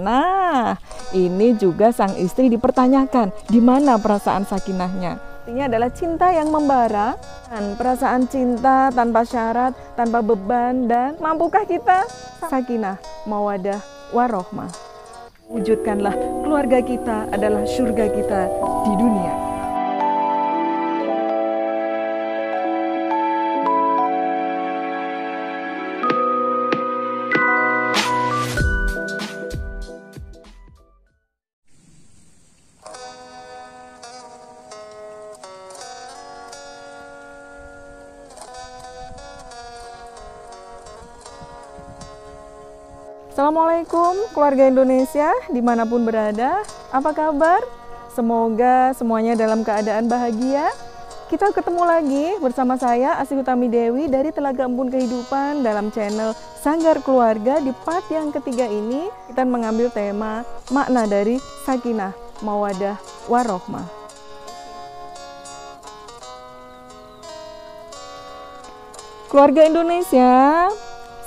Nah, ini juga sang istri dipertanyakan, di mana perasaan sakinahnya? Artinya adalah cinta yang membara, dan perasaan cinta tanpa syarat, tanpa beban, dan mampukah kita sakinah, mawadah, warohmah? Wujudkanlah keluarga kita adalah surga kita di dunia. Assalamualaikum keluarga Indonesia dimanapun berada, apa kabar? Semoga semuanya dalam keadaan bahagia. Kita ketemu lagi bersama saya Asih Utami Dewi dari Telaga Embun Kehidupan dalam channel Sanggar Keluarga. Di part yang ketiga ini kita mengambil tema makna dari sakinah, mawadah, warohmah. Keluarga Indonesia,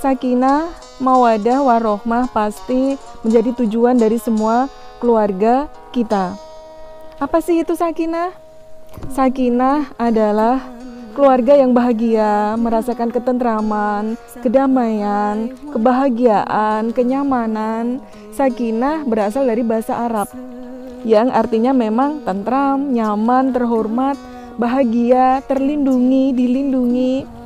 sakinah, mawadah, warohmah pasti menjadi tujuan dari semua keluarga kita. Apa sih itu sakinah? Sakinah adalah keluarga yang bahagia, merasakan ketentraman, kedamaian, kebahagiaan, kenyamanan. Sakinah berasal dari bahasa Arab yang artinya memang tentram, nyaman, terhormat, bahagia, terlindungi, dilindungi.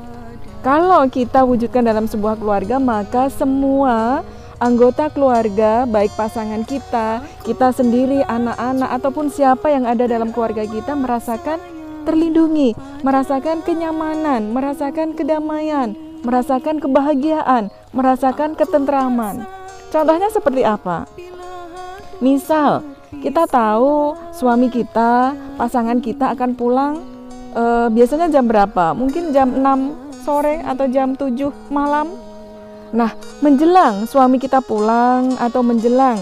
Kalau kita wujudkan dalam sebuah keluarga, maka semua anggota keluarga, baik pasangan kita, kita sendiri, anak-anak, ataupun siapa yang ada dalam keluarga kita merasakan terlindungi, merasakan kenyamanan, merasakan kedamaian, merasakan kebahagiaan, merasakan ketentraman. Contohnya seperti apa? Misal, kita tahu suami kita, pasangan kita akan pulang biasanya jam berapa? Mungkin jam 6 sore atau jam 7 malam. Nah, menjelang suami kita pulang atau menjelang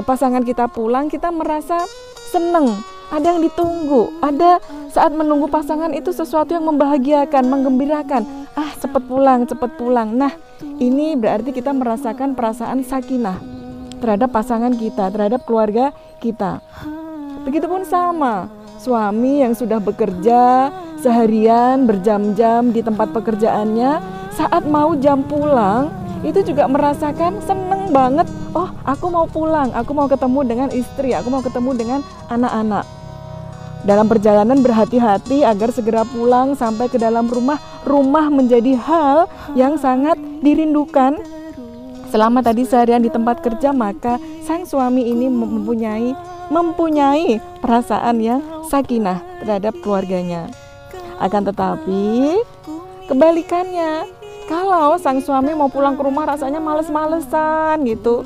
pasangan kita pulang, kita merasa seneng, ada yang ditunggu, ada saat menunggu pasangan itu sesuatu yang membahagiakan, menggembirakan. Cepet pulang. Nah, ini berarti kita merasakan perasaan sakinah terhadap pasangan kita, terhadap keluarga kita. Begitupun sama suami yang sudah bekerja seharian berjam-jam di tempat pekerjaannya, saat mau jam pulang itu juga merasakan seneng banget. Oh, aku mau pulang, aku mau ketemu dengan istri, aku mau ketemu dengan anak-anak. Dalam perjalanan berhati-hati agar segera pulang sampai ke dalam rumah. Rumah menjadi hal yang sangat dirindukan. Selama tadi seharian di tempat kerja, maka sang suami ini mempunyai perasaan yang sakinah terhadap keluarganya. Akan tetapi kebalikannya, kalau sang suami mau pulang ke rumah rasanya males-malesan gitu,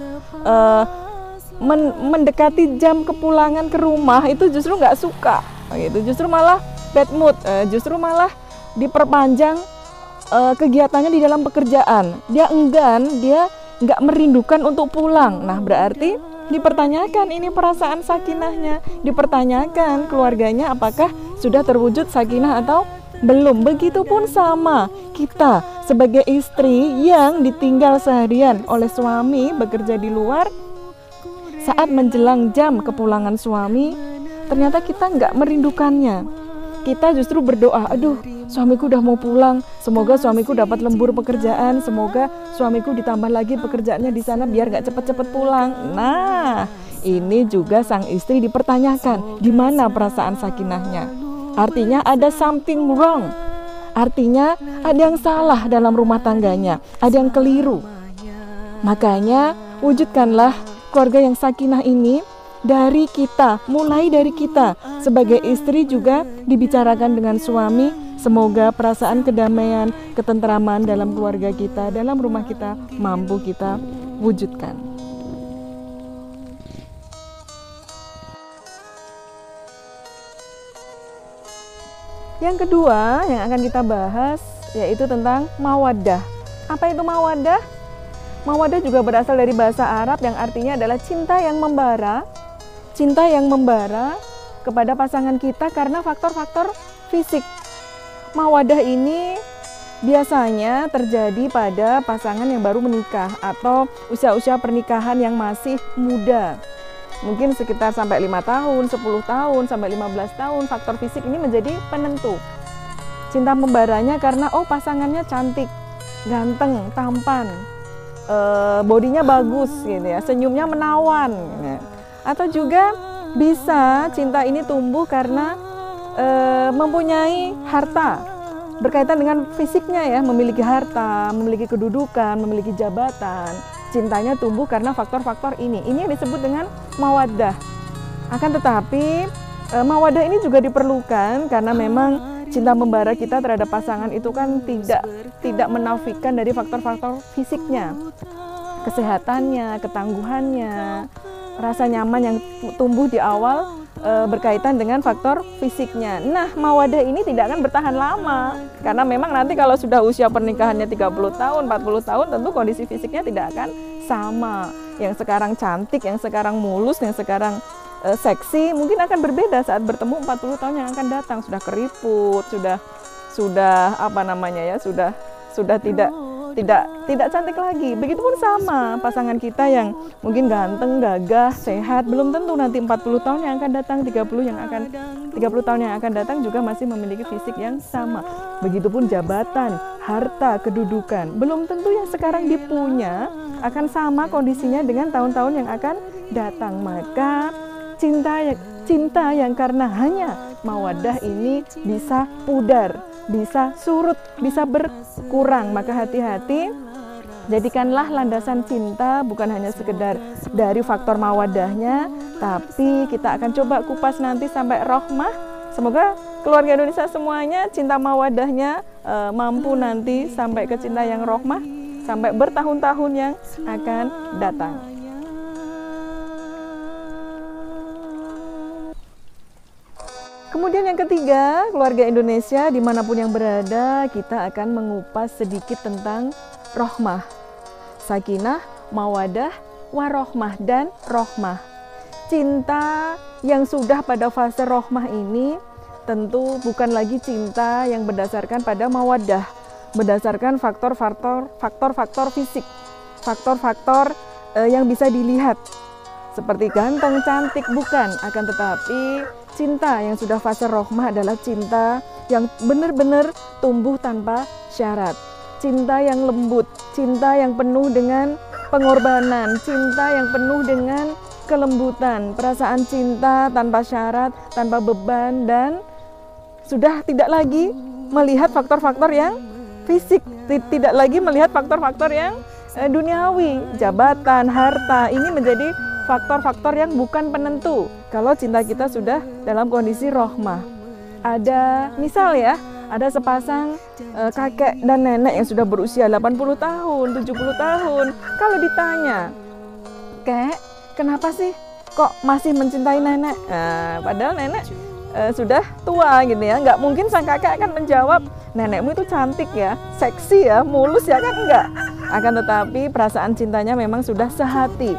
mendekati jam kepulangan ke rumah itu justru nggak suka gitu, justru malah bad mood, justru malah diperpanjang kegiatannya di dalam pekerjaan. Dia enggan, dia nggak merindukan untuk pulang. Nah, berarti dipertanyakan ini perasaan sakinahnya, dipertanyakan keluarganya apakah sudah terwujud sakinah atau belum. Begitupun sama kita sebagai istri yang ditinggal seharian oleh suami bekerja di luar. Saat menjelang jam kepulangan suami, ternyata kita nggak merindukannya. Kita justru berdoa, aduh suamiku udah mau pulang, semoga suamiku dapat lembur pekerjaan, semoga suamiku ditambah lagi pekerjaannya di sana biar nggak cepet-cepet pulang. Nah, ini juga sang istri dipertanyakan, di mana perasaan sakinahnya? Artinya ada something wrong, artinya ada yang salah dalam rumah tangganya, ada yang keliru. Makanya wujudkanlah keluarga yang sakinah ini dari kita, mulai dari kita sebagai istri juga dibicarakan dengan suami. Semoga perasaan kedamaian, ketentraman dalam keluarga kita, dalam rumah kita mampu kita wujudkan. Yang kedua yang akan kita bahas yaitu tentang mawaddah. Apa itu mawaddah? Mawaddah juga berasal dari bahasa Arab yang artinya adalah cinta yang membara. Cinta yang membara kepada pasangan kita karena faktor-faktor fisik. Mawaddah ini biasanya terjadi pada pasangan yang baru menikah atau usia-usia pernikahan yang masih muda. Mungkin sekitar sampai 5 tahun, 10 tahun, sampai 15 tahun, faktor fisik ini menjadi penentu. Cinta membaranya karena pasangannya cantik, ganteng, tampan, bodinya bagus gitu ya, senyumnya menawan gitu. Atau juga bisa cinta ini tumbuh karena mempunyai harta, berkaitan dengan fisiknya ya, memiliki harta, memiliki kedudukan, memiliki jabatan. Cintanya tumbuh karena faktor-faktor ini. Ini yang disebut dengan mawaddah. Akan tetapi mawaddah ini juga diperlukan karena memang cinta membara kita terhadap pasangan itu kan tidak menafikan dari faktor-faktor fisiknya, kesehatannya, ketangguhannya, rasa nyaman yang tumbuh di awal berkaitan dengan faktor fisiknya. Nah, mawaddah ini tidak akan bertahan lama karena memang nanti kalau sudah usia pernikahannya 30 tahun, 40 tahun tentu kondisi fisiknya tidak akan sama. Yang sekarang cantik, yang sekarang mulus, yang sekarang seksi mungkin akan berbeda saat bertemu 40 tahun yang akan datang, sudah keriput, sudah apa namanya ya, sudah tidak cantik lagi. Begitupun sama pasangan kita yang mungkin ganteng, gagah, sehat, belum tentu nanti 40 tahun yang akan datang, 30 tahun yang akan datang juga masih memiliki fisik yang sama. Begitupun jabatan, harta, kedudukan, belum tentu yang sekarang dipunya akan sama kondisinya dengan tahun-tahun yang akan datang. Maka cinta yang karena hanya mawaddah ini bisa pudar, bisa surut, bisa berkurang. Maka hati-hati, jadikanlah landasan cinta bukan hanya sekedar dari faktor mawaddahnya, tapi kita akan coba kupas nanti sampai rohmah. Semoga keluarga Indonesia semuanya cinta mawaddahnya mampu nanti sampai ke cinta yang rohmah, sampai bertahun-tahun yang akan datang. Kemudian yang ketiga, keluarga Indonesia dimanapun yang berada, kita akan mengupas sedikit tentang rohmah, sakinah, mawadah, warohmah, dan rohmah. Cinta yang sudah pada fase rohmah ini tentu bukan lagi cinta yang berdasarkan pada mawadah, berdasarkan faktor-faktor fisik, faktor-faktor yang bisa dilihat seperti ganteng, cantik, bukan. Akan tetapi cinta yang sudah fase rohmah adalah cinta yang benar-benar tumbuh tanpa syarat, cinta yang lembut, cinta yang penuh dengan pengorbanan, cinta yang penuh dengan kelembutan, perasaan cinta tanpa syarat, tanpa beban, dan sudah tidak lagi melihat faktor-faktor yang fisik, tidak lagi melihat faktor-faktor yang duniawi, jabatan, harta. Ini menjadi faktor-faktor yang bukan penentu kalau cinta kita sudah dalam kondisi rohmah. Ada misal ya, ada sepasang kakek dan nenek yang sudah berusia 80 tahun, 70 tahun. Kalau ditanya, "Kek, kenapa sih kok masih mencintai nenek?" Nah, padahal nenek sudah tua gitu ya. Nggak mungkin sang kakek akan menjawab, "Nenekmu itu cantik ya, seksi ya, mulus ya," kan enggak. Akan tetapi perasaan cintanya memang sudah sehati.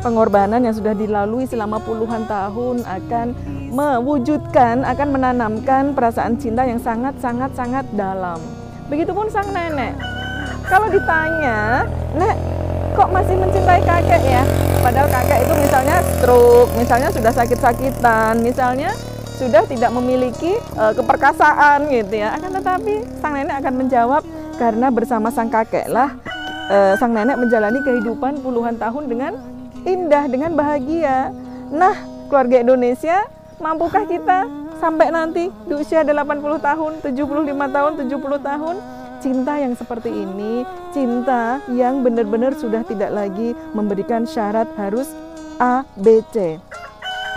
Pengorbanan yang sudah dilalui selama puluhan tahun akan mewujudkan, akan menanamkan perasaan cinta yang sangat dalam. Begitupun sang nenek. Kalau ditanya, "Nek, kok masih mencintai kakek ya?" Padahal kakek itu misalnya stroke, misalnya sudah sakit-sakitan, misalnya sudah tidak memiliki keperkasaan gitu ya. Akan tetapi sang nenek akan menjawab, karena bersama sang kakeklah sang nenek menjalani kehidupan puluhan tahun dengan indah, dengan bahagia. Nah, keluarga Indonesia, mampukah kita sampai nanti di usia 80 tahun, 75 tahun, 70 tahun, cinta yang seperti ini, cinta yang benar-benar sudah tidak lagi memberikan syarat harus A, B, C.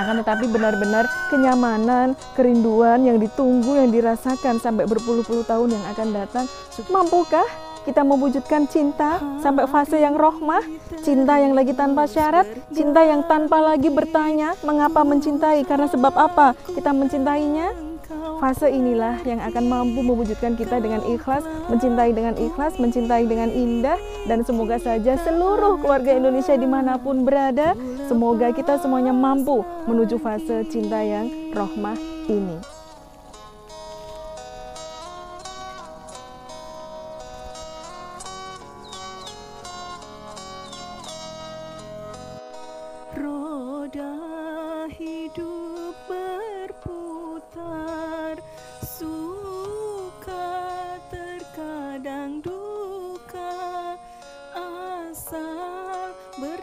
Akan tetapi benar-benar kenyamanan, kerinduan yang ditunggu, yang dirasakan sampai berpuluh-puluh tahun yang akan datang. Mampukah kita mewujudkan cinta sampai fase yang rohmah, cinta yang lagi tanpa syarat, cinta yang tanpa lagi bertanya mengapa mencintai, karena sebab apa kita mencintainya? Fase inilah yang akan mampu mewujudkan kita dengan ikhlas, mencintai dengan ikhlas, mencintai dengan indah. Dan semoga saja seluruh keluarga Indonesia dimanapun berada, semoga kita semuanya mampu menuju fase cinta yang rohmah ini.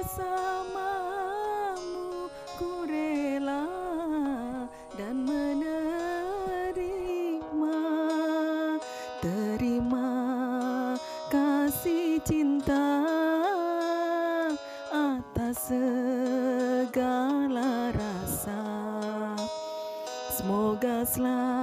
bersamamu, ku rela dan menerima. Terima kasih cinta atas segala rasa. Semoga selalu